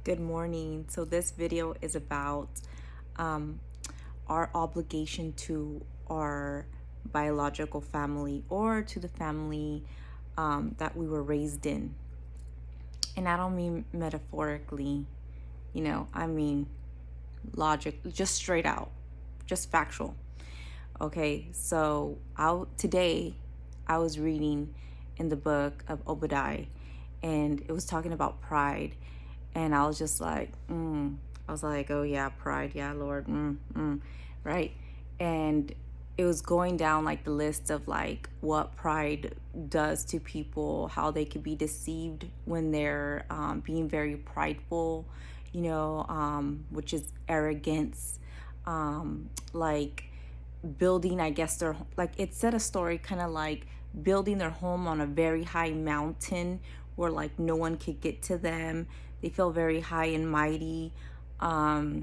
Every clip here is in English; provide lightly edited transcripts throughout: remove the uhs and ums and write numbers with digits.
Good morning. So this video is about um, our obligation to our biological family or to the family that we were raised in. And I don't mean metaphorically, I mean logic, just straight out, just factual. Okay, so today I was reading in the book of Obadiah, and it was talking about pride, and I was just like, I was like, oh yeah, pride, yeah, Lord, right, and it was going down like the list of like what pride does to people, how they could be deceived when they're being very prideful, which is arrogance, like building, I guess they're like, it said a story kind of like building their home on a very high mountain where like no one could get to them. They feel very high and mighty. I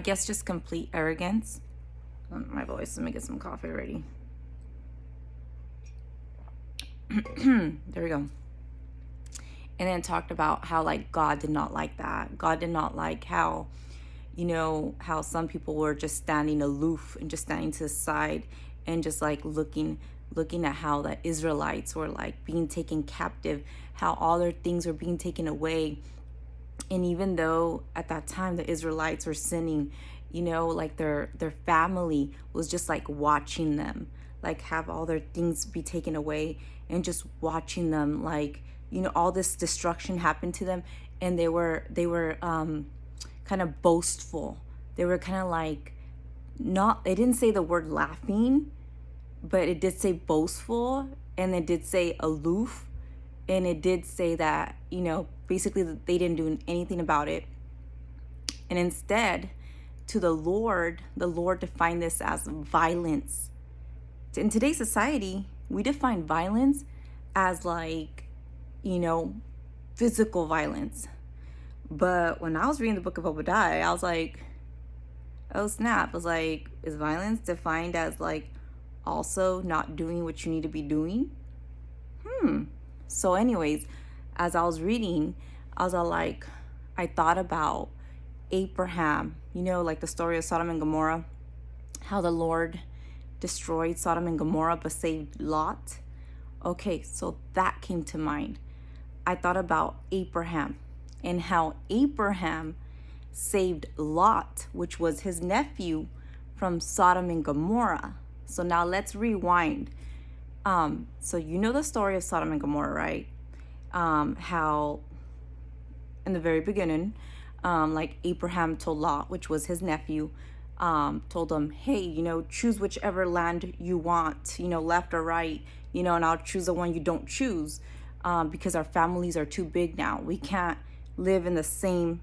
guess just complete arrogance. My voice, let me get some coffee ready. There we go. And then talked about how like God did not like that. God did not like how how some people were just standing aloof and just standing to the side and just like looking at how the Israelites were like being taken captive, how all their things were being taken away. And even though at that time the Israelites were sinning, like their family was just like watching them like have all their things be taken away and just watching them like all this destruction happen to them. And they were kind of boastful. They were kind of like, not, it didn't say the word laughing, but it did say boastful, and it did say aloof, and it did say that, basically they didn't do anything about it. And instead, to the Lord defined this as violence. In today's society, we define violence as like, physical violence. But when I was reading the book of Obadiah, I was like, oh snap. I was like, is violence defined as like also not doing what you need to be doing? So anyways, as I was reading, I was all like, I thought about Abraham, like the story of Sodom and Gomorrah, how the Lord destroyed Sodom and Gomorrah but saved Lot. Okay, so that came to mind. I thought about Abraham and how Abraham saved Lot, which was his nephew, from Sodom and Gomorrah. So now let's rewind. So the story of Sodom and Gomorrah, right? How in the very beginning, like Abraham told Lot, which was his nephew, told him, hey, choose whichever land you want, left or right, and I'll choose the one you don't choose, because our families are too big now. We can't live in the same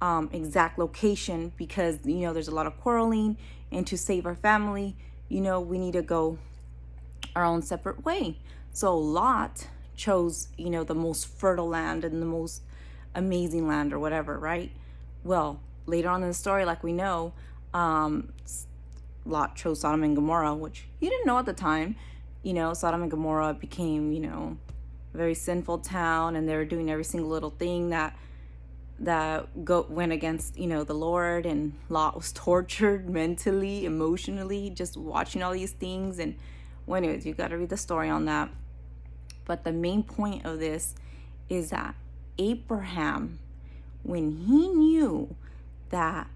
exact location because, there's a lot of quarreling, and to save our family, we need to go our own separate way. So Lot chose, the most fertile land and the most amazing land or whatever, right? Well, later on in the story, like we know, Lot chose Sodom and Gomorrah, which he didn't know at the time. Sodom and Gomorrah became, a very sinful town, and they were doing every single little thing that went against, the Lord. And Lot was tortured mentally, emotionally, just watching all these things. And well, anyways, you got to read the story on that. But the main point of this is that Abraham, when he knew that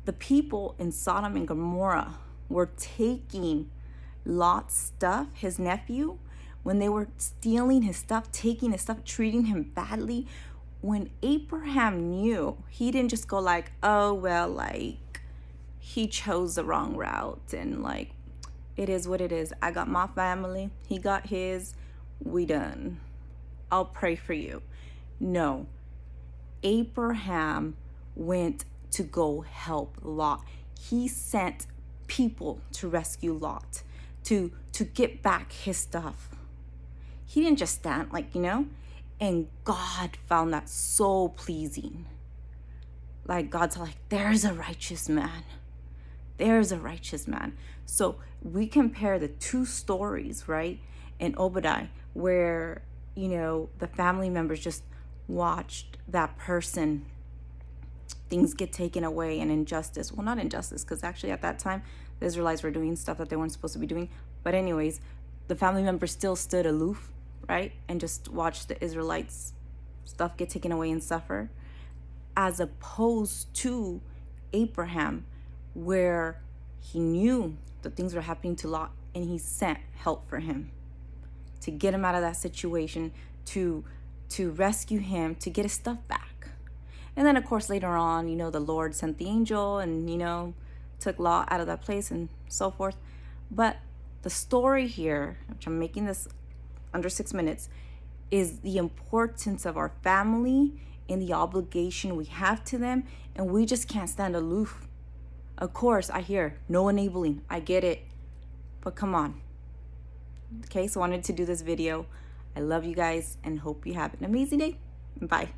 the people in Sodom and Gomorrah were taking Lot's stuff, his nephew, when they were stealing his stuff, taking his stuff, treating him badly, when Abraham knew, he didn't just go like, oh, well, like, he chose the wrong route, and like, it is what it is. I got my family, he got his, we done. I'll pray for you. No. Abraham went to go help Lot. He sent people to rescue Lot, to get back his stuff. He didn't just stand like, and God found that so pleasing. Like God's like, there's a righteous man. There's a righteous man. So we compare the two stories, right? In Obadiah, where, the family members just watched that person, things get taken away, and injustice, well, not injustice, because actually at that time the Israelites were doing stuff that they weren't supposed to be doing, but anyways, the family members still stood aloof, right, and just watched the Israelites stuff get taken away and suffer, as opposed to Abraham, where he knew that things were happening to Lot and he sent help for him to get him out of that situation, to rescue him, to get his stuff back. And then of course later on, the Lord sent the angel and took Lot out of that place and so forth. But the story here, which I'm making this under 6 minutes, is the importance of our family and the obligation we have to them, and we just can't stand aloof. Of course, I hear no enabling, I get it, but come on. Okay, so I wanted to do this video. I love you guys and hope you have an amazing day. Bye.